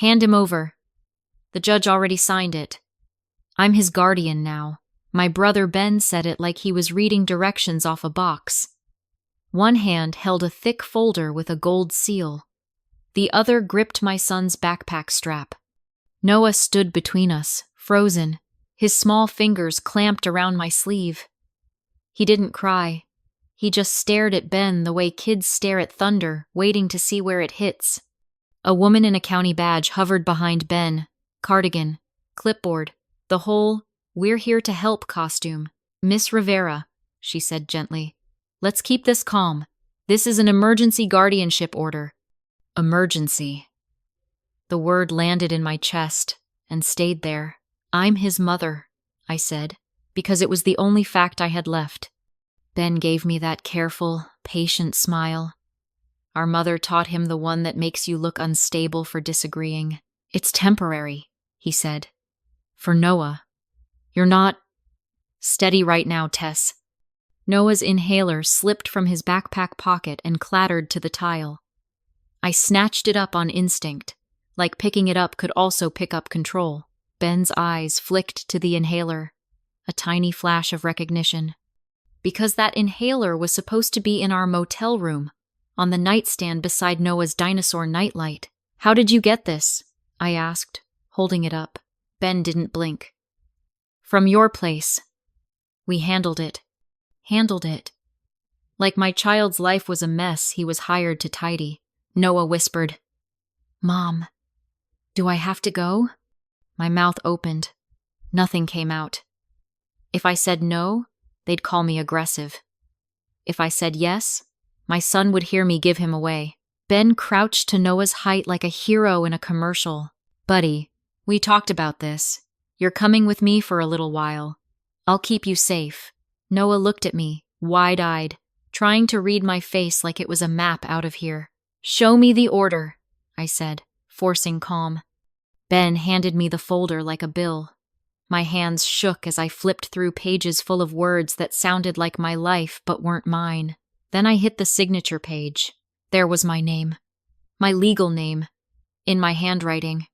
Hand him over. The judge already signed it. I'm his guardian now. My brother Ben said it like he was reading directions off a box. One hand held a thick folder with a gold seal. The other gripped my son's backpack strap. Noah stood between us, frozen, his small fingers clamped around my sleeve. He didn't cry. He just stared at Ben the way kids stare at thunder, waiting to see where it hits. A woman in a county badge hovered behind Ben, cardigan, clipboard, the whole "we're here to help" costume. "Miss Rivera," she said gently, "let's keep this calm. This is an emergency guardianship order." Emergency. The word landed in my chest and stayed there. "I'm his mother," I said, because it was the only fact I had left. Ben gave me that careful, patient smile. Our mother taught him the one that makes you look unstable for disagreeing. "It's temporary," he said. "For Noah. You're not steady right now, Tess." Noah's inhaler slipped from his backpack pocket and clattered to the tile. I snatched it up on instinct, like picking it up could also pick up control. Ben's eyes flicked to the inhaler, a tiny flash of recognition. Because that inhaler was supposed to be in our motel room, on the nightstand beside Noah's dinosaur nightlight. "How did you get this?" I asked, holding it up. Ben didn't blink. "From your place. We handled it." Handled it. Like my child's life was a mess he was hired to tidy. Noah whispered, "Mom, do I have to go?" My mouth opened. Nothing came out. If I said no, they'd call me aggressive. If I said yes, my son would hear me give him away. Ben crouched to Noah's height like a hero in a commercial. "Buddy, we talked about this. You're coming with me for a little while. I'll keep you safe." Noah looked at me, wide-eyed, trying to read my face like it was a map out of here. "Show me the order," I said, forcing calm. Ben handed me the folder like a bill. My hands shook as I flipped through pages full of words that sounded like my life but weren't mine. Then I hit the signature page. There was my name. My legal name. In my handwriting.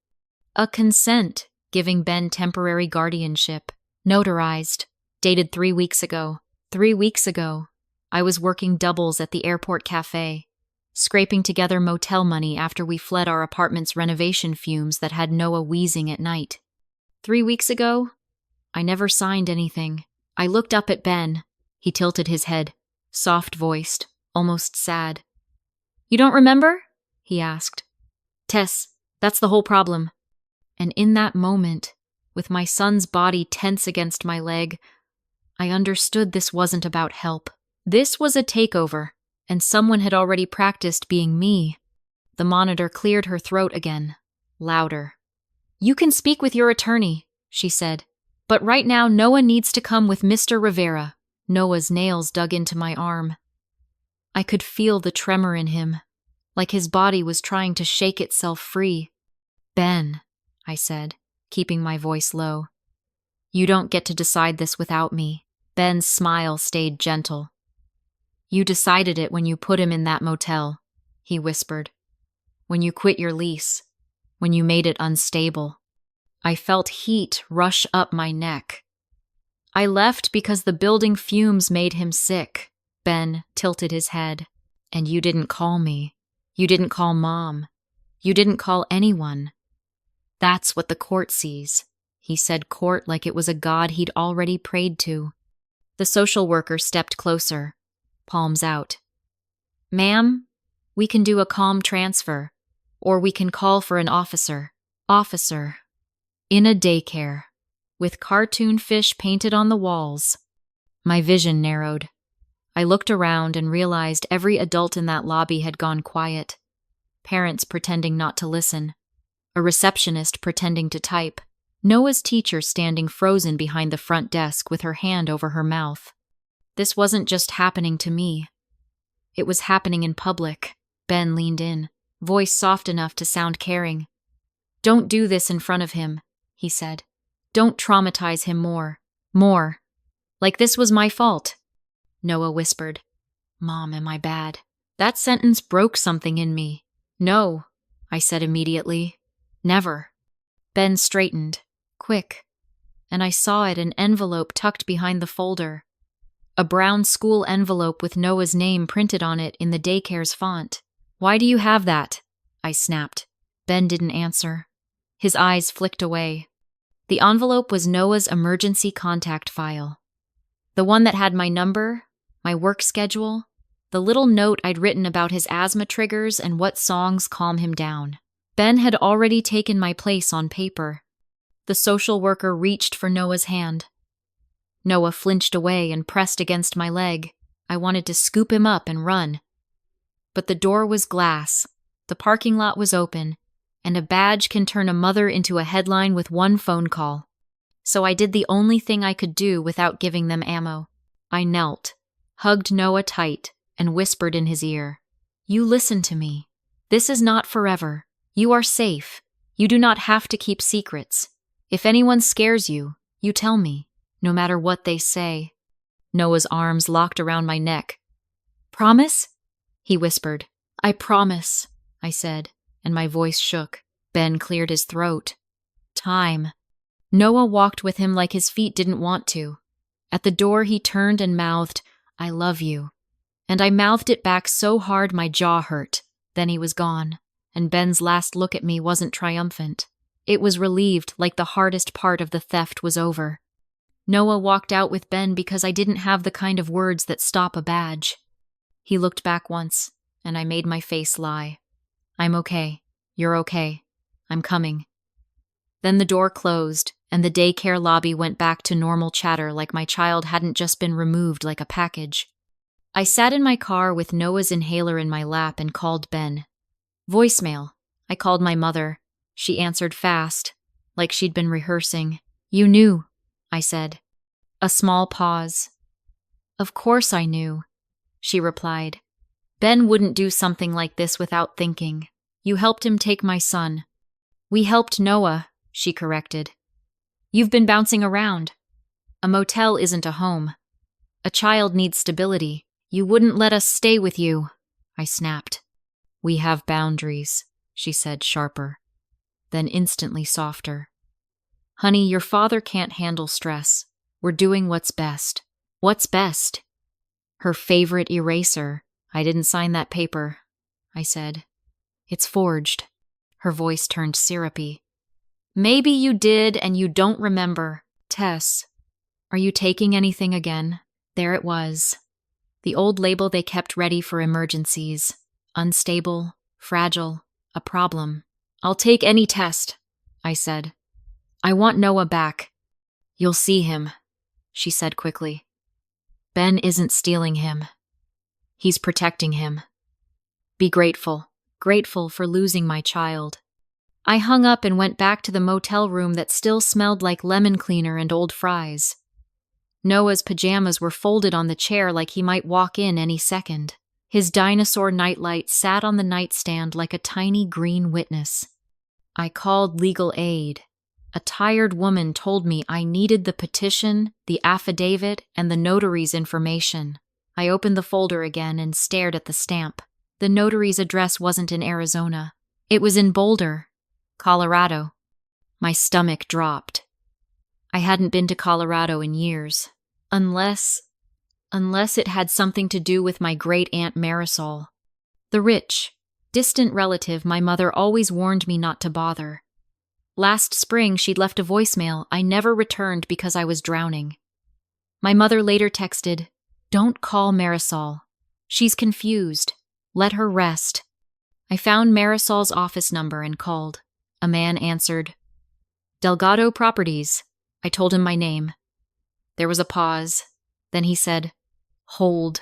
A consent, giving Ben temporary guardianship. Notarized. Dated 3 weeks ago. 3 weeks ago, I was working doubles at the airport cafe, scraping together motel money after we fled our apartment's renovation fumes that had Noah wheezing at night. 3 weeks ago, I never signed anything. I looked up at Ben. He tilted his head, soft-voiced, almost sad. "You don't remember?" he asked. "Tess, that's the whole problem." And in that moment, with my son's body tense against my leg, I understood this wasn't about help. This was a takeover, and someone had already practiced being me. The monitor cleared her throat again, louder. "You can speak with your attorney," she said. "But right now, Noah needs to come with Mr. Rivera." Noah's nails dug into my arm. I could feel the tremor in him, like his body was trying to shake itself free. "Ben," I said, keeping my voice low. "You don't get to decide this without me." Ben's smile stayed gentle. "You decided it when you put him in that motel," he whispered. "When you quit your lease. When you made it unstable." I felt heat rush up my neck. "I left because the building fumes made him sick." Ben tilted his head. "And you didn't call me. You didn't call Mom. You didn't call anyone." "That's what the court sees." He said court like it was a god he'd already prayed to. The social worker stepped closer, palms out. "Ma'am, we can do a calm transfer, or we can call for an officer." Officer. In a daycare, with cartoon fish painted on the walls. My vision narrowed. I looked around and realized every adult in that lobby had gone quiet. Parents pretending not to listen. A receptionist pretending to type. Noah's teacher standing frozen behind the front desk with her hand over her mouth. This wasn't just happening to me. It was happening in public. Ben leaned in, voice soft enough to sound caring. "Don't do this in front of him," he said. "Don't traumatize him more. More. Like this was my fault." Noah whispered, "Mom, am I bad?" That sentence broke something in me. "No," I said immediately. Never. Ben straightened. Quick. And I saw it, an envelope tucked behind the folder. A brown school envelope with Noah's name printed on it in the daycare's font. Why do you have that? I snapped. Ben didn't answer. His eyes flicked away. The envelope was Noah's emergency contact file. The one that had my number, my work schedule, the little note I'd written about his asthma triggers and what songs calm him down. Ben had already taken my place on paper. The social worker reached for Noah's hand. Noah flinched away and pressed against my leg. I wanted to scoop him up and run. But the door was glass, the parking lot was open, and a badge can turn a mother into a headline with one phone call. So I did the only thing I could do without giving them ammo. I knelt, hugged Noah tight, and whispered in his ear, "You listen to me. This is not forever. You are safe. You do not have to keep secrets. If anyone scares you, you tell me, no matter what they say." Noah's arms locked around my neck. "Promise?" he whispered. "I promise," I said, and my voice shook. Ben cleared his throat. Time. Noah walked with him like his feet didn't want to. At the door he turned and mouthed, "I love you." And I mouthed it back so hard my jaw hurt. Then he was gone, and Ben's last look at me wasn't triumphant. It was relieved, like the hardest part of the theft was over. Noah walked out with Ben because I didn't have the kind of words that stop a badge. He looked back once, and I made my face lie. "I'm okay. You're okay. I'm coming." Then the door closed, and the daycare lobby went back to normal chatter like my child hadn't just been removed like a package. I sat in my car with Noah's inhaler in my lap and called Ben. Voicemail. I called my mother. She answered fast, like she'd been rehearsing. "You knew," I said. A small pause. "Of course I knew," she replied. "Ben wouldn't do something like this without thinking. You helped him take my son." "We helped Noah," she corrected. "You've been bouncing around. A motel isn't a home. A child needs stability. You wouldn't let us stay with you," I snapped. "We have boundaries," she said, sharper, then instantly softer. "Honey, your father can't handle stress. We're doing what's best." "What's best?" "Her favorite eraser. I didn't sign that paper," I said. "It's forged." Her voice turned syrupy. "Maybe you did and you don't remember. Tess, are you taking anything again?" There it was. The old label they kept ready for emergencies. Unstable, fragile, a problem. "I'll take any test," I said. "I want Noah back." "You'll see him," she said quickly. "Ben isn't stealing him. He's protecting him. Be grateful, grateful for losing my child." I hung up and went back to the motel room that still smelled like lemon cleaner and old fries. Noah's pajamas were folded on the chair like he might walk in any second. His dinosaur nightlight sat on the nightstand like a tiny green witness. I called legal aid. A tired woman told me I needed the petition, the affidavit, and the notary's information. I opened the folder again and stared at the stamp. The notary's address wasn't in Arizona. It was in Boulder, Colorado. My stomach dropped. I hadn't been to Colorado in years. Unless it had something to do with my great-aunt Marisol. The rich, distant relative my mother always warned me not to bother. Last spring, she'd left a voicemail I never returned because I was drowning. My mother later texted, "Don't call Marisol. She's confused. Let her rest." I found Marisol's office number and called. A man answered. "Delgado Properties." I told him my name. There was a pause. Then he said, "Hold."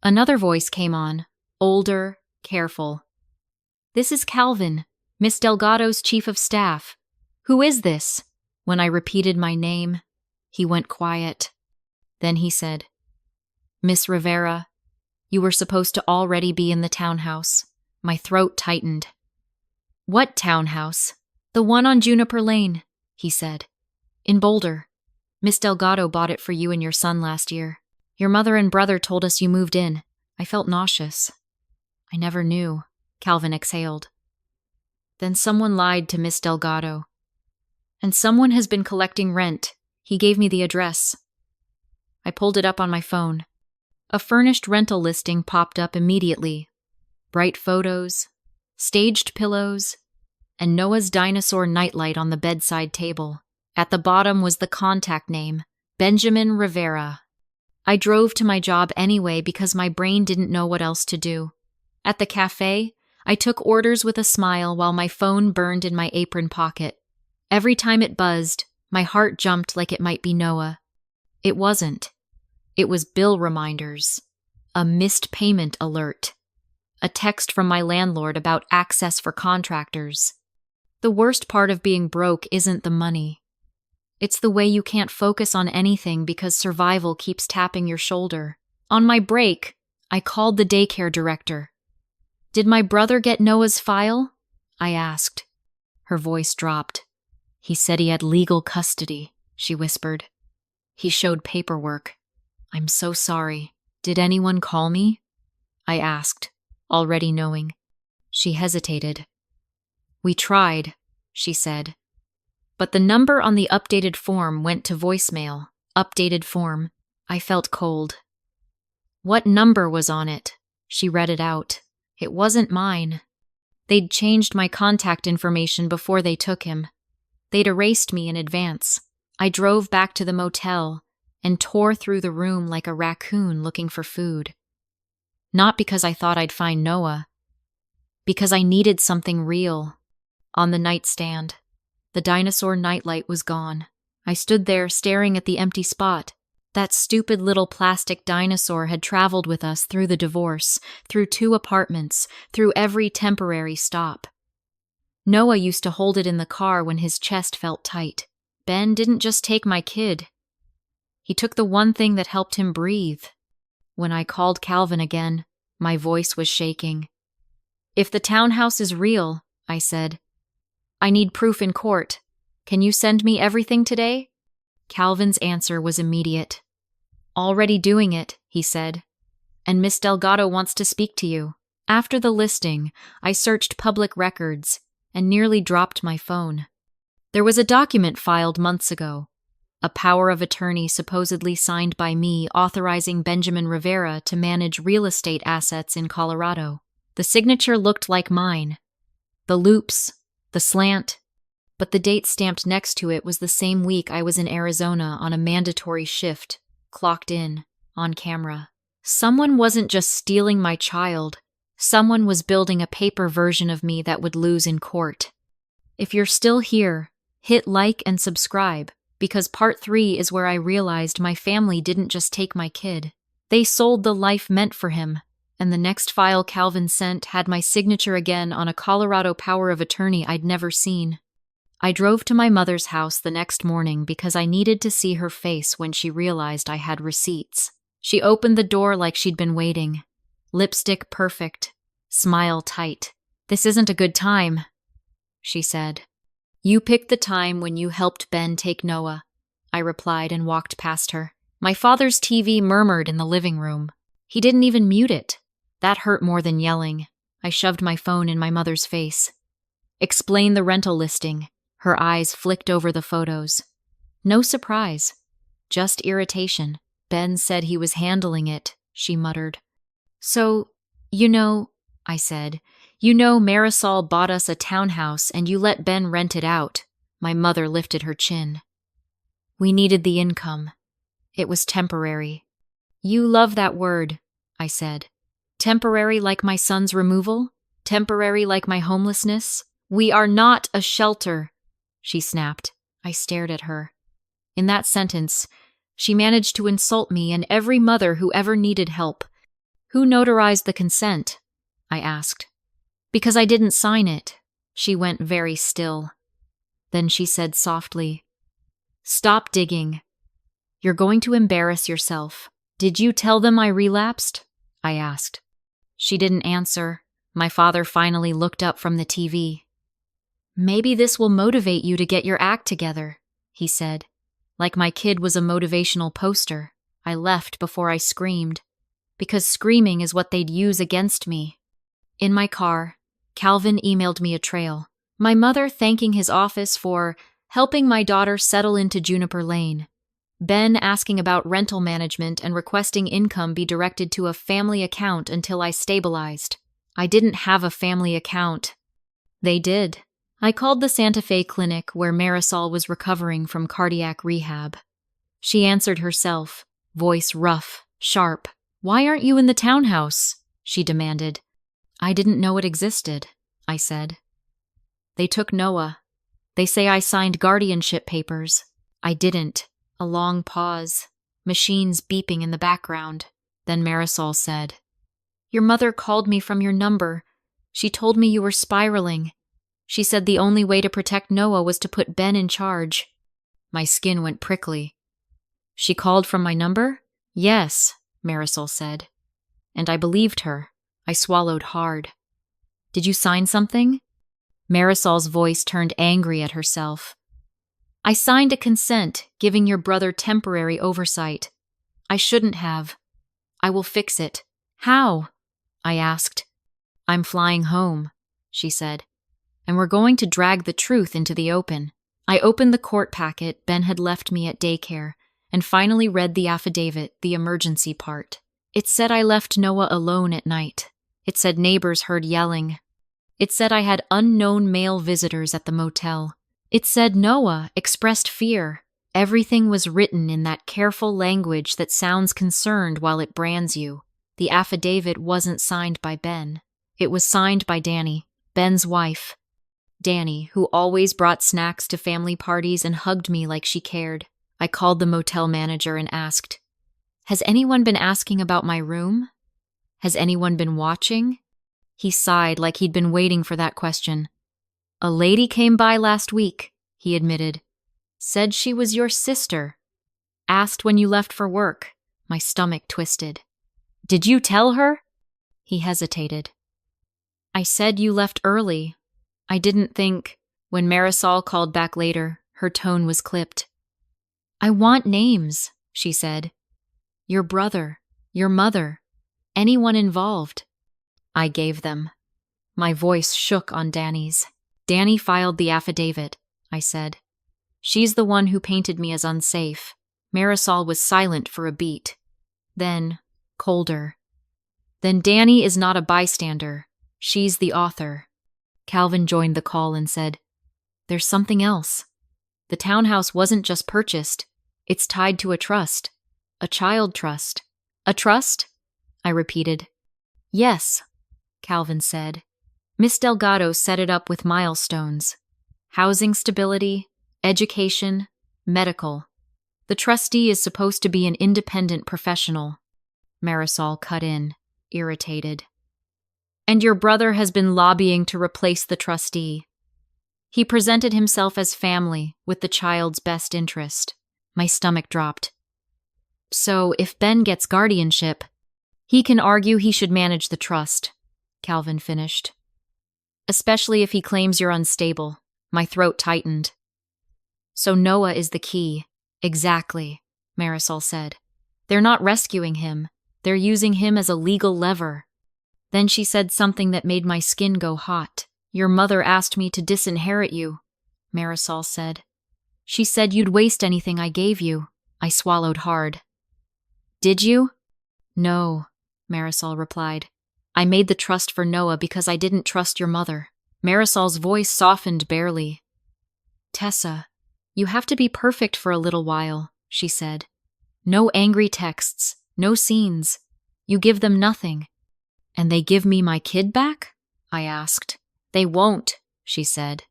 Another voice came on, older, careful. "This is Calvin, Miss Delgado's chief of staff. Who is this?" When I repeated my name, he went quiet. Then he said, "Miss Rivera, you were supposed to already be in the townhouse." My throat tightened. "What townhouse?" "The one on Juniper Lane," he said. "In Boulder. Miss Delgado bought it for you and your son last year. Your mother and brother told us you moved in." I felt nauseous. "I never knew," Calvin exhaled. Then someone lied to Miss Delgado. And someone has been collecting rent. He gave me the address. I pulled it up on my phone. A furnished rental listing popped up immediately. Bright photos, staged pillows, and Noah's dinosaur nightlight on the bedside table. At the bottom was the contact name, Benjamin Rivera. I drove to my job anyway because my brain didn't know what else to do. At the cafe, I took orders with a smile while my phone burned in my apron pocket. Every time it buzzed, my heart jumped like it might be Noah. It wasn't. It was bill reminders, a missed payment alert, a text from my landlord about access for contractors. The worst part of being broke isn't the money. It's the way you can't focus on anything because survival keeps tapping your shoulder. On my break, I called the daycare director. "Did my brother get Noah's file?" I asked. Her voice dropped. "He said he had legal custody," she whispered. "He showed paperwork. I'm so sorry. Did anyone call me?" I asked, already knowing. She hesitated. "We tried," she said. But the number on the updated form went to voicemail. Updated form. I felt cold. "What number was on it?" She read it out. It wasn't mine. They'd changed my contact information before they took him. They'd erased me in advance. I drove back to the motel and tore through the room like a raccoon looking for food. Not because I thought I'd find Noah. Because I needed something real. On the nightstand, the dinosaur nightlight was gone. I stood there staring at the empty spot. That stupid little plastic dinosaur had traveled with us through the divorce, through 2 apartments, through every temporary stop. Noah used to hold it in the car when his chest felt tight. Ben didn't just take my kid. He took the one thing that helped him breathe. When I called Calvin again, my voice was shaking. "If the townhouse is real," I said, "I need proof in court. Can you send me everything today?" Calvin's answer was immediate. "Already doing it," he said. "And Miss Delgado wants to speak to you." After the listing, I searched public records and nearly dropped my phone. There was a document filed months ago, a power of attorney supposedly signed by me authorizing Benjamin Rivera to manage real estate assets in Colorado. The signature looked like mine. The loops, the slant, but the date stamped next to it was the same week I was in Arizona on a mandatory shift, clocked in, on camera. Someone wasn't just stealing my child. Someone was building a paper version of me that would lose in court. If you're still here, hit like and subscribe, because part 3 is where I realized my family didn't just take my kid. They sold the life meant for him, and the next file Calvin sent had my signature again on a Colorado power of attorney I'd never seen. I drove to my mother's house the next morning because I needed to see her face when she realized I had receipts. She opened the door like she'd been waiting. Lipstick perfect, smile tight. "This isn't a good time," she said. "You picked the time when you helped Ben take Noah," I replied and walked past her. My father's TV murmured in the living room. He didn't even mute it. That hurt more than yelling. I shoved my phone in my mother's face. "Explain the rental listing." Her eyes flicked over the photos. No surprise, just irritation. "Ben said he was handling it," she muttered. "So, I said, Marisol bought us a townhouse and you let Ben rent it out." My mother lifted her chin. "We needed the income. It was temporary." "You love that word," I said. "Temporary like my son's removal? Temporary like my homelessness? We are not a shelter," she snapped. I stared at her. In that sentence, she managed to insult me and every mother who ever needed help. "Who notarized the consent?" I asked. "Because I didn't sign it." She went very still. Then she said softly, "Stop digging. You're going to embarrass yourself." "Did you tell them I relapsed?" I asked. She didn't answer. My father finally looked up from the TV. "Maybe this will motivate you to get your act together," he said. Like my kid was a motivational poster. I left before I screamed, because screaming is what they'd use against me. In my car, Calvin emailed me a trail. My mother thanking his office for helping my daughter settle into Juniper Lane. Ben asking about rental management and requesting income be directed to a family account until I stabilized. I didn't have a family account. They did. I called the Santa Fe clinic where Marisol was recovering from cardiac rehab. She answered herself, voice rough, sharp. "Why aren't you in the townhouse?" she demanded. "I didn't know it existed," I said. "They took Noah. They say I signed guardianship papers. I didn't." A long pause, machines beeping in the background. Then Marisol said, "Your mother called me from your number. She told me you were spiraling. She said the only way to protect Noah was to put Ben in charge." My skin went prickly. "She called from my number?" "Yes," Marisol said. And I believed her. I swallowed hard. "Did you sign something?" Marisol's voice turned angry at herself. "I signed a consent giving your brother temporary oversight. I shouldn't have. I will fix it." "How?" I asked. "I'm flying home," she said. "And we're going to drag the truth into the open." I opened the court packet Ben had left me at daycare and finally read the affidavit, the emergency part. It said I left Noah alone at night. It said neighbors heard yelling. It said I had unknown male visitors at the motel. It said Noah expressed fear. Everything was written in that careful language that sounds concerned while it brands you. The affidavit wasn't signed by Ben. It was signed by Danny, Ben's wife. Danny, who always brought snacks to family parties and hugged me like she cared. I called the motel manager and asked, "Has anyone been asking about my room? Has anyone been watching?" He sighed like he'd been waiting for that question. "A lady came by last week," he admitted. "Said she was your sister. Asked when you left for work." My stomach twisted. "Did you tell her?" He hesitated. "I said you left early. I didn't think." When Marisol called back later, her tone was clipped. "I want names," she said. "Your brother, your mother, anyone involved." I gave them. My voice shook on Danny's. "Danny filed the affidavit," I said. "She's the one who painted me as unsafe." Marisol was silent for a beat. Then, colder. "Then Danny is not a bystander. She's the author." Calvin joined the call and said, "There's something else. The townhouse wasn't just purchased. It's tied to a trust. A child trust." "A trust?" I repeated. "Yes," Calvin said. "Miss Delgado set it up with milestones. Housing stability, education, medical. The trustee is supposed to be an independent professional." Marisol cut in, irritated. "And your brother has been lobbying to replace the trustee. He presented himself as family with the child's best interest." My stomach dropped. "So if Ben gets guardianship, he can argue he should manage the trust," Calvin finished. "Especially if he claims you're unstable." My throat tightened. "So Noah is the key." "Exactly," Marisol said. "They're not rescuing him. They're using him as a legal lever." Then she said something that made my skin go hot. "Your mother asked me to disinherit you," Marisol said. "She said you'd waste anything I gave you." I swallowed hard. "Did you?" "No," Marisol replied. "I made the trust for Noah because I didn't trust your mother." Marisol's voice softened barely. "Tessa, you have to be perfect for a little while," she said. "No angry texts, no scenes. You give them nothing." "And they give me my kid back?" I asked. "They won't," she said.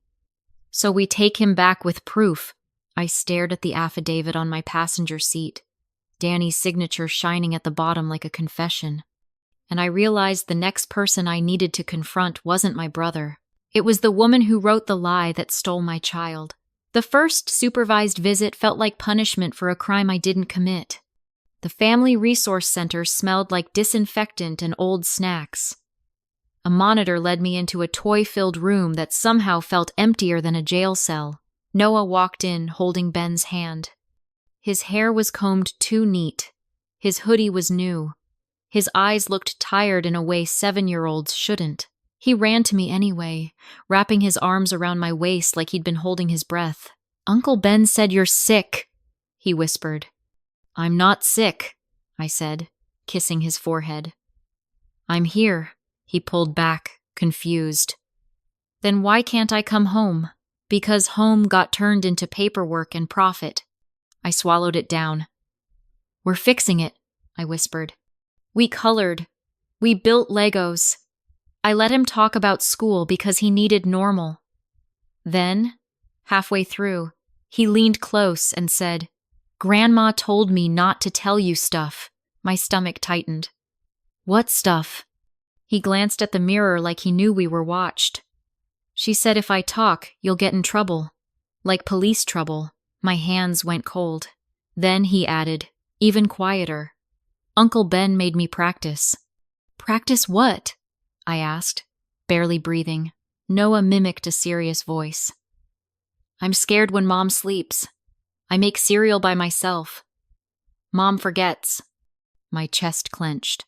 "So we take him back with proof." I stared at the affidavit on my passenger seat, Danny's signature shining at the bottom like a confession. And I realized the next person I needed to confront wasn't my brother. It was the woman who wrote the lie that stole my child. The first supervised visit felt like punishment for a crime I didn't commit. The Family Resource Center smelled like disinfectant and old snacks. A monitor led me into a toy-filled room that somehow felt emptier than a jail cell. Noah walked in, holding Ben's hand. His hair was combed too neat. His hoodie was new. His eyes looked tired in a way 7-year-olds shouldn't. He ran to me anyway, wrapping his arms around my waist like he'd been holding his breath. "Uncle Ben said you're sick," he whispered. "I'm not sick," I said, kissing his forehead. "I'm here," he pulled back, confused. "Then why can't I come home?" "Because home got turned into paperwork and profit." I swallowed it down. "We're fixing it," I whispered. "We colored. We built Legos. I let him talk about school because he needed normal." Then, halfway through, he leaned close and said, "Grandma told me not to tell you stuff." My stomach tightened. "What stuff?" He glanced at the mirror like he knew we were watched. "She said if I talk, you'll get in trouble. Like police trouble." My hands went cold. Then he added, even quieter, "Uncle Ben made me practice." "Practice what?" I asked, barely breathing. Noah mimicked a serious voice. "I'm scared when Mom sleeps. I make cereal by myself. Mom forgets." My chest clenched.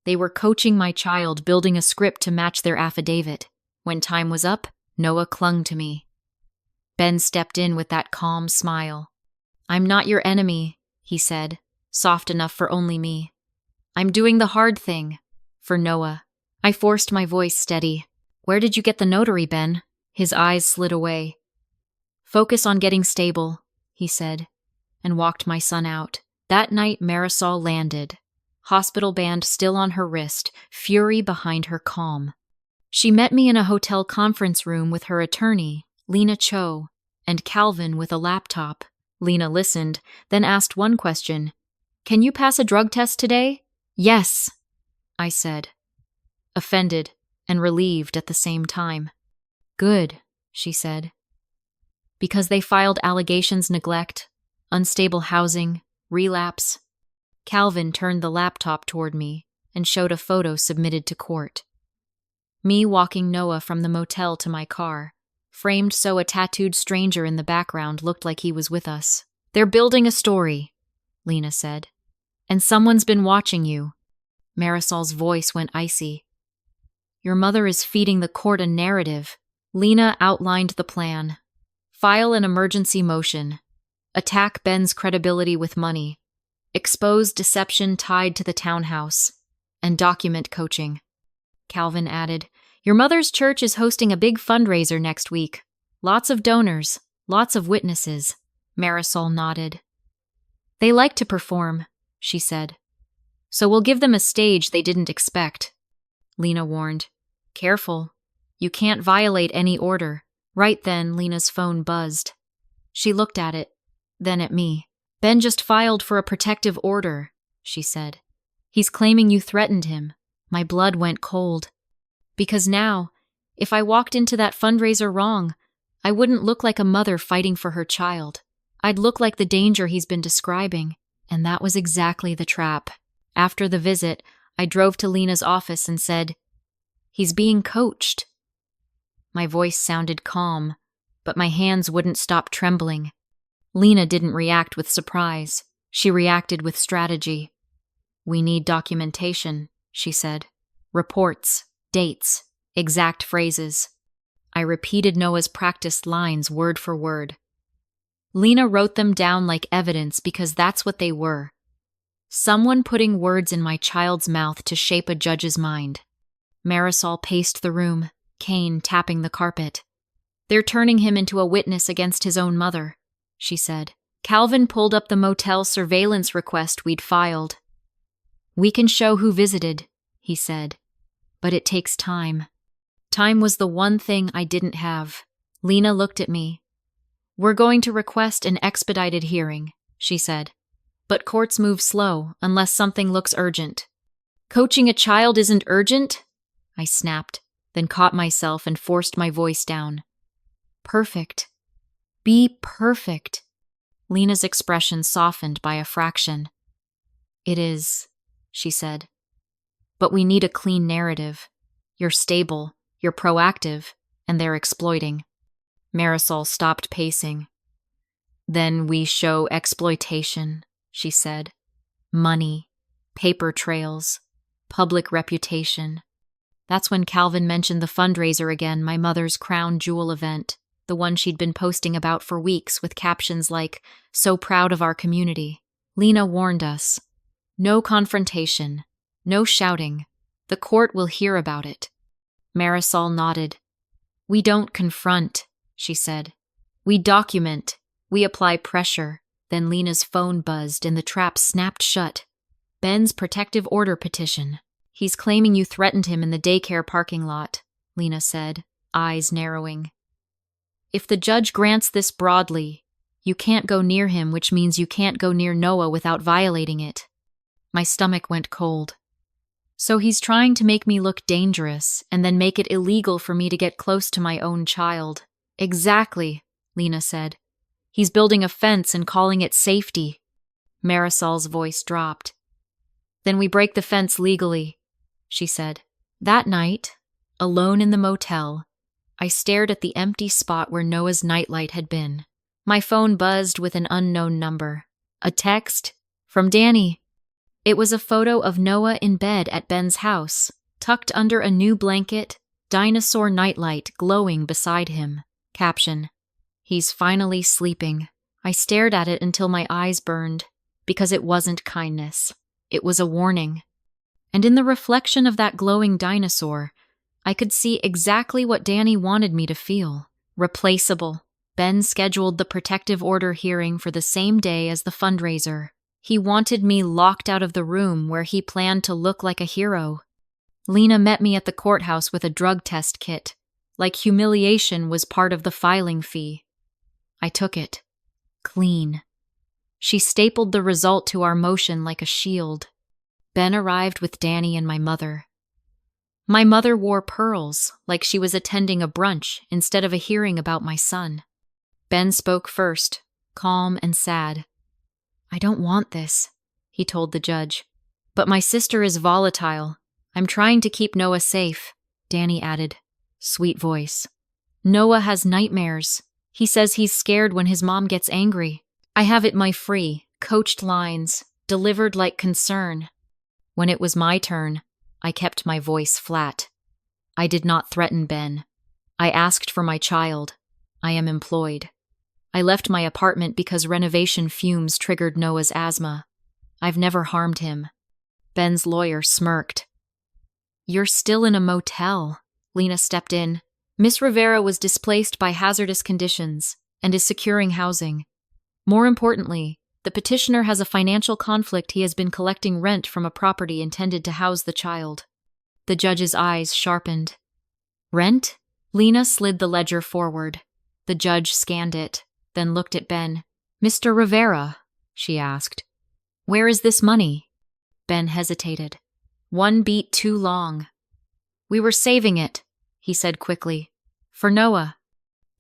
They were coaching my child, building a script to match their affidavit. When time was up, Noah clung to me. Ben stepped in with that calm smile. "I'm not your enemy," he said, soft enough for only me. "I'm doing the hard thing." For Noah. I forced my voice steady. "Where did you get the notary, Ben?" His eyes slid away. "Focus on getting stable," he said, and walked my son out. That night Marisol landed. Hospital band still on her wrist, fury behind her calm. She met me in a hotel conference room with her attorney, Lena Cho, and Calvin with a laptop. Lena listened, then asked one question. "Can you pass a drug test today?" "Yes," I said, offended and relieved at the same time. "Good," she said. "Because they filed allegations neglect, unstable housing, relapse." Calvin turned the laptop toward me and showed a photo submitted to court. Me walking Noah from the motel to my car, framed so a tattooed stranger in the background looked like he was with us. "They're building a story," Lena said. "And someone's been watching you." Marisol's voice went icy. "Your mother is feeding the court a narrative." Lena outlined the plan. File an emergency motion. Attack Ben's credibility with money. Expose deception tied to the townhouse. And document coaching. Calvin added, "Your mother's church is hosting a big fundraiser next week. Lots of donors, lots of witnesses." Marisol nodded. "They like to perform," she said. "So we'll give them a stage they didn't expect." Lena warned, "Careful. You can't violate any order." Right then, Lena's phone buzzed. She looked at it, then at me. "Ben just filed for a protective order," she said. "He's claiming you threatened him." My blood went cold. Because now, if I walked into that fundraiser wrong, I wouldn't look like a mother fighting for her child. I'd look like the danger he's been describing, and that was exactly the trap. After the visit, I drove to Lena's office and said, "He's being coached." My voice sounded calm, but my hands wouldn't stop trembling. Lena didn't react with surprise. She reacted with strategy. "We need documentation," she said. "Reports, dates, exact phrases." I repeated Noah's practiced lines word for word. Lena wrote them down like evidence because that's what they were. Someone putting words in my child's mouth to shape a judge's mind. Marisol paced the room, cane tapping the carpet. "They're turning him into a witness against his own mother," she said. Calvin pulled up the motel surveillance request we'd filed. "We can show who visited," he said, "but it takes time." Time was the one thing I didn't have. Lena looked at me. "We're going to request an expedited hearing," she said. "But courts move slow unless something looks urgent." "Coaching a child isn't urgent?" I snapped, then caught myself and forced my voice down. "Perfect. Be perfect." Lena's expression softened by a fraction. "It is," she said. "But we need a clean narrative. You're stable, you're proactive, and they're exploiting." Marisol stopped pacing. "Then we show exploitation," she said. "Money, paper trails, public reputation. That's when Calvin mentioned the fundraiser again, my mother's crown jewel event, the one she'd been posting about for weeks with captions like, "So proud of our community." Lena warned us. No confrontation. No shouting. The court will hear about it. Marisol nodded. We don't confront, she said. We document. We apply pressure. Then Lena's phone buzzed and the trap snapped shut. Ben's protective order petition. He's claiming you threatened him in the daycare parking lot, Lena said, eyes narrowing. If the judge grants this broadly, you can't go near him, which means you can't go near Noah without violating it. My stomach went cold. So he's trying to make me look dangerous and then make it illegal for me to get close to my own child. Exactly, Lena said. He's building a fence and calling it safety. Marisol's voice dropped. Then we break the fence legally, she said. That night, alone in the motel, I stared at the empty spot where Noah's nightlight had been. My phone buzzed with an unknown number. A text from Danny. It was a photo of Noah in bed at Ben's house, tucked under a new blanket, dinosaur nightlight glowing beside him. Caption: He's finally sleeping. I stared at it until my eyes burned, because it wasn't kindness. It was a warning. And in the reflection of that glowing dinosaur, I could see exactly what Danny wanted me to feel. Replaceable. Ben scheduled the protective order hearing for the same day as the fundraiser. He wanted me locked out of the room where he planned to look like a hero. Lena met me at the courthouse with a drug test kit, like humiliation was part of the filing fee. I took it. Clean. She stapled the result to our motion like a shield. Ben arrived with Danny and my mother. My mother wore pearls, like she was attending a brunch instead of a hearing about my son. Ben spoke first, calm and sad. I don't want this, he told the judge. But my sister is volatile. I'm trying to keep Noah safe, Danny added. Sweet voice. Noah has nightmares. He says he's scared when his mom gets angry. I have it my free, coached lines, delivered like concern. When it was my turn, I kept my voice flat. I did not threaten Ben. I asked for my child. I am employed. I left my apartment because renovation fumes triggered Noah's asthma. I've never harmed him. Ben's lawyer smirked. You're still in a motel, Lena stepped in. Miss Rivera was displaced by hazardous conditions and is securing housing. More importantly, the petitioner has a financial conflict. He has been collecting rent from a property intended to house the child. The judge's eyes sharpened. Rent? Lena slid the ledger forward. The judge scanned it, then looked at Ben. Mr. Rivera, she asked, where is this money? Ben hesitated. One beat too long. We were saving it, he said quickly. For Noah.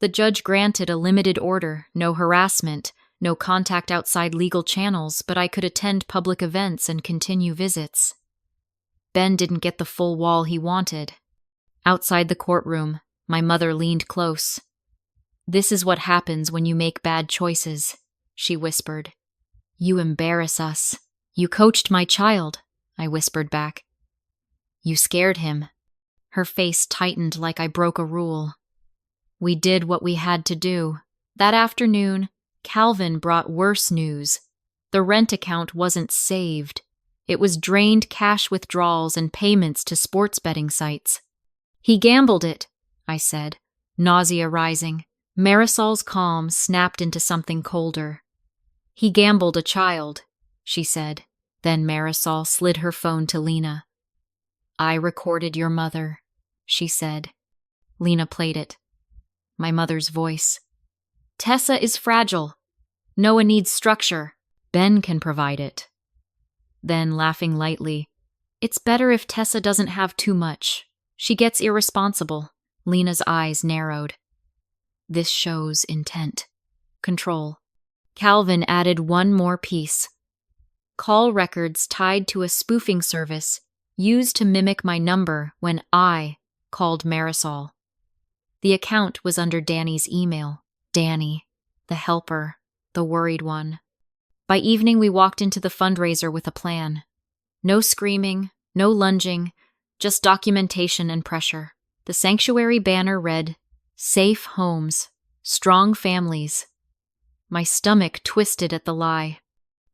The judge granted a limited order, no harassment, no contact outside legal channels, but I could attend public events and continue visits. Ben didn't get the full wall he wanted. Outside the courtroom, my mother leaned close. This is what happens when you make bad choices, she whispered. You embarrass us. You coached my child, I whispered back. You scared him. Her face tightened like I broke a rule. We did what we had to do. That afternoon, Calvin brought worse news. The rent account wasn't saved. It was drained cash withdrawals and payments to sports betting sites. He gambled it, I said, nausea rising. Marisol's calm snapped into something colder. He gambled a child, she said. Then Marisol slid her phone to Lena. I recorded your mother, she said. Lena played it. My mother's voice. Tessa is fragile. Noah needs structure. Ben can provide it. Then, laughing lightly, it's better if Tessa doesn't have too much. She gets irresponsible. Lena's eyes narrowed. This shows intent. Control. Calvin added one more piece. Call records tied to a spoofing service used to mimic my number when I called Marisol. The account was under Danny's email. Danny, the helper, the worried one. By evening, we walked into the fundraiser with a plan. No screaming, no lunging, just documentation and pressure. The sanctuary banner read, "Safe homes, strong families." My stomach twisted at the lie.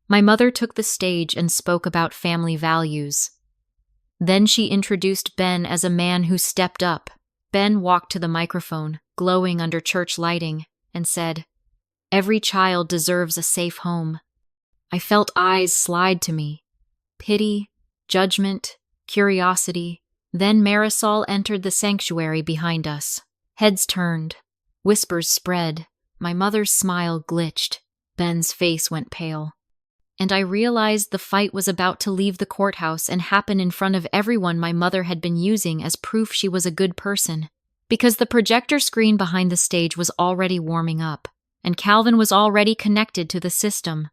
My mother took the stage and spoke about family values. Then she introduced Ben as a man who stepped up. Ben walked to the microphone, glowing under church lighting, and said, "Every child deserves a safe home." I felt eyes slide to me. Pity, judgment, curiosity. Then Marisol entered the sanctuary behind us. Heads turned. Whispers spread. My mother's smile glitched. Ben's face went pale. And I realized the fight was about to leave the courthouse and happen in front of everyone my mother had been using as proof she was a good person. Because the projector screen behind the stage was already warming up, and Calvin was already connected to the system.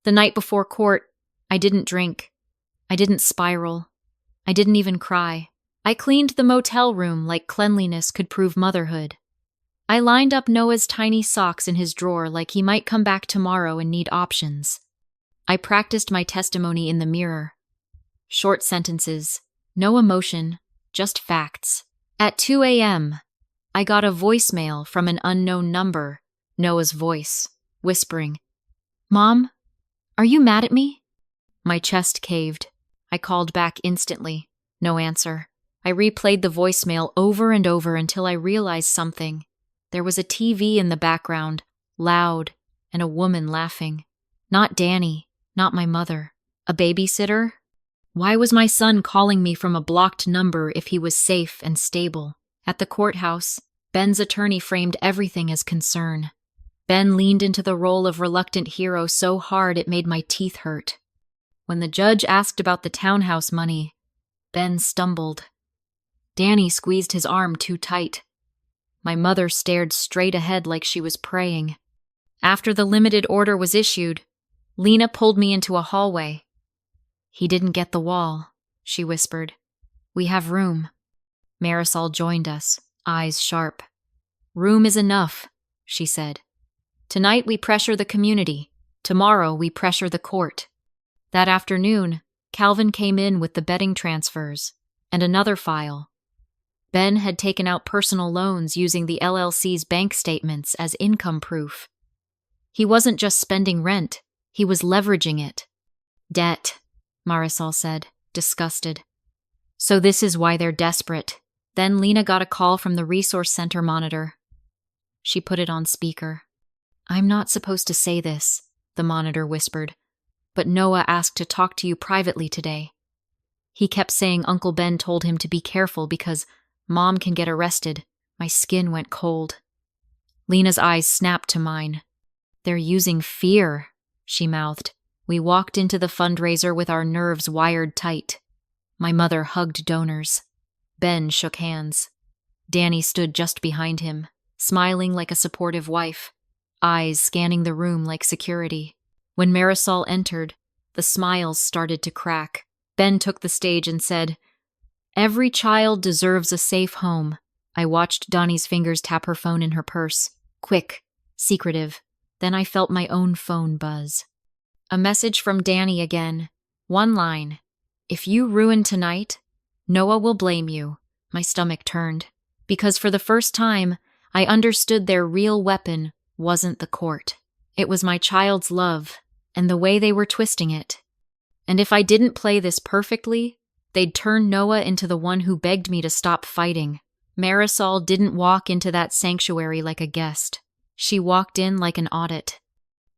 The night before court, I didn't drink. I didn't spiral. I didn't even cry. I cleaned the motel room like cleanliness could prove motherhood. I lined up Noah's tiny socks in his drawer like he might come back tomorrow and need options. I practiced my testimony in the mirror. Short sentences, no emotion, just facts. At 2 a.m., I got a voicemail from an unknown number, Noah's voice, whispering, "Mom, are you mad at me?" My chest caved. I called back instantly. No answer. I replayed the voicemail over and over until I realized something. There was a TV in the background, loud, and a woman laughing. Not Danny, not my mother. A babysitter? Why was my son calling me from a blocked number if he was safe and stable? At the courthouse, Ben's attorney framed everything as concern. Ben leaned into the role of reluctant hero so hard it made my teeth hurt. When the judge asked about the townhouse money, Ben stumbled. Danny squeezed his arm too tight. My mother stared straight ahead like she was praying. After the limited order was issued, Lena pulled me into a hallway. "He didn't get the wall," she whispered. "We have room." Marisol joined us, eyes sharp. "Room is enough," she said. "Tonight we pressure the community. Tomorrow we pressure the court." That afternoon, Calvin came in with the betting transfers and another file. Ben had taken out personal loans using the LLC's bank statements as income proof. He wasn't just spending rent, he was leveraging it. "Debt," Marisol said, disgusted. "So this is why they're desperate." Then Lena got a call from the resource center monitor. She put it on speaker. "I'm not supposed to say this," the monitor whispered, "but Noah asked to talk to you privately today. He kept saying Uncle Ben told him to be careful because Mom can get arrested." My skin went cold. Lena's eyes snapped to mine. "They're using fear," she mouthed. We walked into the fundraiser with our nerves wired tight. My mother hugged donors. Ben shook hands. Danny stood just behind him, smiling like a supportive wife, eyes scanning the room like security. When Marisol entered, the smiles started to crack. Ben took the stage and said, "Every child deserves a safe home." I watched Donnie's fingers tap her phone in her purse. Quick, secretive. Then I felt my own phone buzz. A message from Danny again. One line. "If you ruin tonight, Noah will blame you." My stomach turned. Because for the first time, I understood their real weapon wasn't the court. It was my child's love, and the way they were twisting it. And if I didn't play this perfectly, they'd turn Noah into the one who begged me to stop fighting. Marisol didn't walk into that sanctuary like a guest. She walked in like an audit.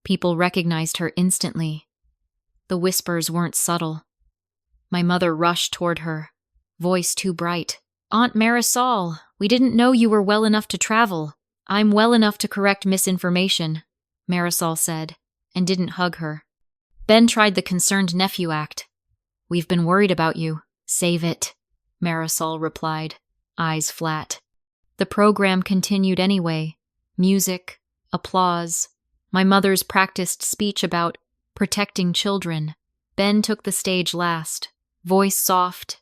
People recognized her instantly. The whispers weren't subtle. My mother rushed toward her, voice too bright. "Aunt Marisol, we didn't know you were well enough to travel." "I'm well enough to correct misinformation," Marisol said, and didn't hug her. Ben tried the concerned nephew act. "We've been worried about you. Save it," Marisol replied, eyes flat. The program continued anyway. Music, applause. My mother's practiced speech about protecting children. Ben took the stage last, voice soft,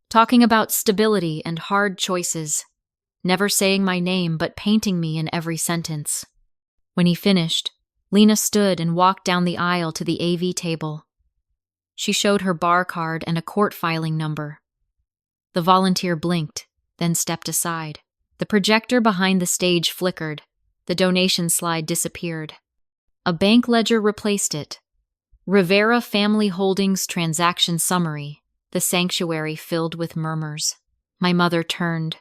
talking about stability and hard choices, never saying my name but painting me in every sentence. When he finished, Lena stood and walked down the aisle to the AV table. She showed her bar card and a court filing number. The volunteer blinked, then stepped aside. The projector behind the stage flickered. The donation slide disappeared. A bank ledger replaced it. Rivera Family Holdings Transaction Summary. The sanctuary filled with murmurs. My mother turned,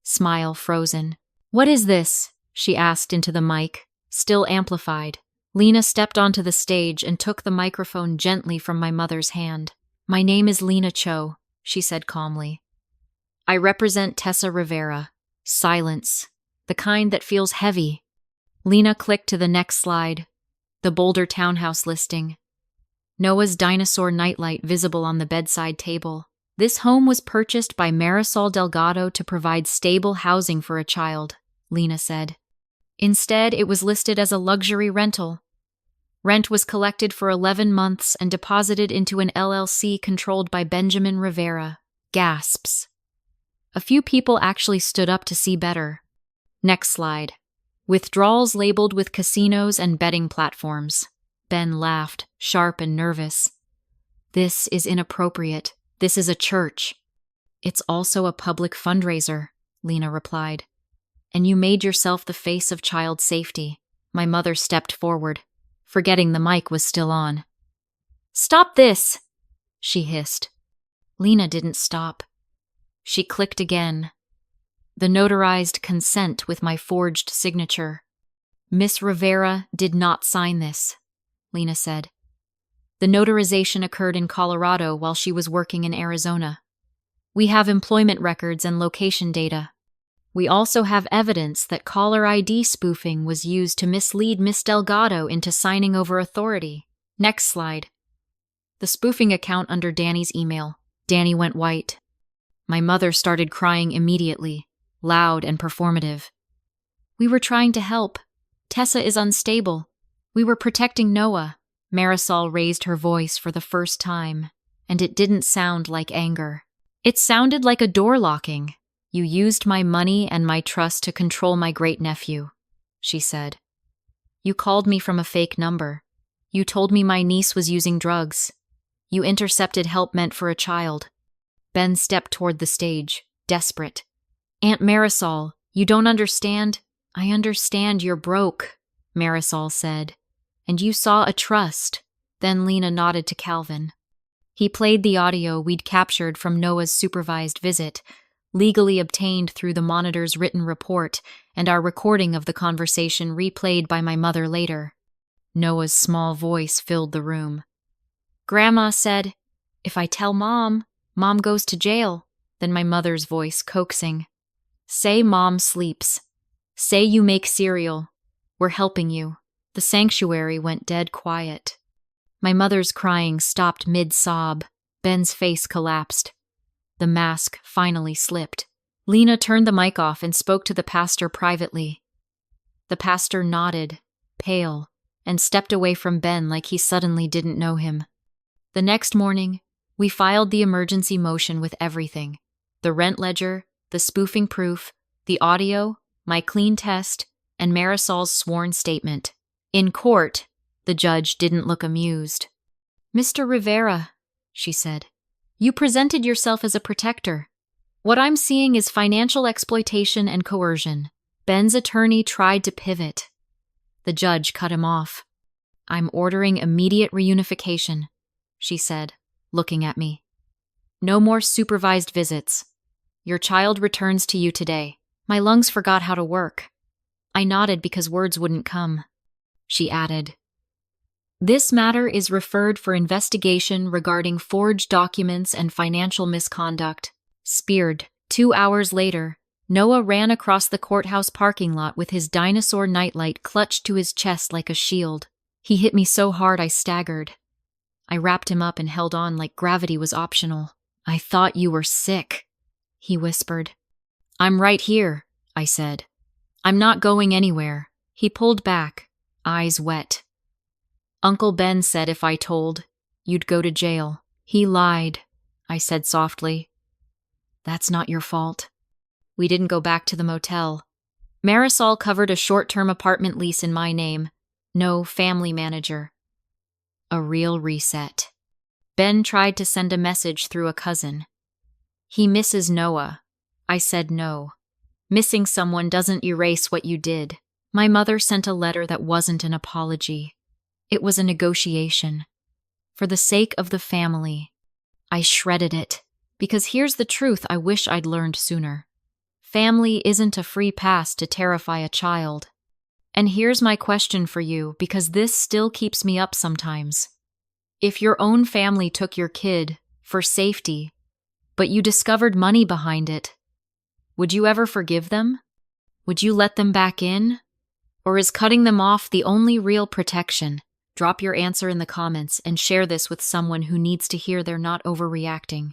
smile frozen. "What is this?" she asked into the mic, still amplified. Lena stepped onto the stage and took the microphone gently from my mother's hand. "My name is Lena Cho," she said calmly. "I represent Tessa Rivera. Silence. The kind that feels heavy." Lena clicked to the next slide. The Boulder townhouse listing. Noah's dinosaur nightlight visible on the bedside table. This home was purchased by Marisol Delgado to provide stable housing for a child, Lena said. Instead, it was listed as a luxury rental. Rent was collected for 11 months and deposited into an LLC controlled by Benjamin Rivera. Gasps. A few people actually stood up to see better. Next slide. Withdrawals labeled with casinos and betting platforms. Ben laughed, sharp and nervous. "This is inappropriate. This is a church." "It's also a public fundraiser," Lena replied. "And you made yourself the face of child safety." My mother stepped forward, forgetting the mic was still on. "Stop this!" she hissed. Lena didn't stop. She clicked again. The notarized consent with my forged signature. "Miss Rivera did not sign this," Lena said. "The notarization occurred in Colorado while she was working in Arizona. We have employment records and location data. We also have evidence that caller ID spoofing was used to mislead Miss Delgado into signing over authority." Next slide. The spoofing account under Danny's email. Danny went white. My mother started crying immediately, loud and performative. "We were trying to help. Tessa is unstable. We were protecting Noah." Marisol raised her voice for the first time, and it didn't sound like anger. It sounded like a door locking. "You used my money and my trust to control my great-nephew," she said. "You called me from a fake number. You told me my niece was using drugs. You intercepted help meant for a child." Ben stepped toward the stage, desperate. "Aunt Marisol, you don't understand." "I understand you're broke," Marisol said. "And you saw a trust." Then Lena nodded to Calvin. He played the audio we'd captured from Noah's supervised visit, legally obtained through the monitor's written report, and our recording of the conversation replayed by my mother later. Noah's small voice filled the room. "Grandma said, if I tell Mom, Mom goes to jail." Then my mother's voice coaxing. "Say Mom sleeps. Say you make cereal. We're helping you." The sanctuary went dead quiet. My mother's crying stopped mid-sob. Ben's face collapsed. The mask finally slipped. Lena turned the mic off and spoke to the pastor privately. The pastor nodded, pale, and stepped away from Ben like he suddenly didn't know him. The next morning, we filed the emergency motion with everything. The rent ledger, the spoofing proof, the audio, my clean test, and Marisol's sworn statement. In court, the judge didn't look amused. "Mr. Rivera," she said, "you presented yourself as a protector. What I'm seeing is financial exploitation and coercion." Ben's attorney tried to pivot. The judge cut him off. "I'm ordering immediate reunification," she said, looking at me. "No more supervised visits. Your child returns to you today." My lungs forgot how to work. I nodded because words wouldn't come. She added, "This matter is referred for investigation regarding forged documents and financial misconduct." Speared. 2 hours later, Noah ran across the courthouse parking lot with his dinosaur nightlight clutched to his chest like a shield. He hit me so hard I staggered. I wrapped him up and held on like gravity was optional. "I thought you were sick," he whispered. "I'm right here," I said. "I'm not going anywhere." He pulled back, eyes wet. "Uncle Ben said if I told, you'd go to jail." "He lied," I said softly. "That's not your fault." We didn't go back to the motel. Marisol covered a short-term apartment lease in my name. No family manager. A real reset. Ben tried to send a message through a cousin. He misses Noah. I said no. Missing someone doesn't erase what you did. My mother sent a letter that wasn't an apology. It was a negotiation. For the sake of the family, I shredded it. Because here's the truth I wish I'd learned sooner. Family isn't a free pass to terrify a child. And here's my question for you, because this still keeps me up sometimes. If your own family took your kid for safety, but you discovered money behind it, would you ever forgive them? Would you let them back in? Or is cutting them off the only real protection? Drop your answer in the comments and share this with someone who needs to hear they're not overreacting.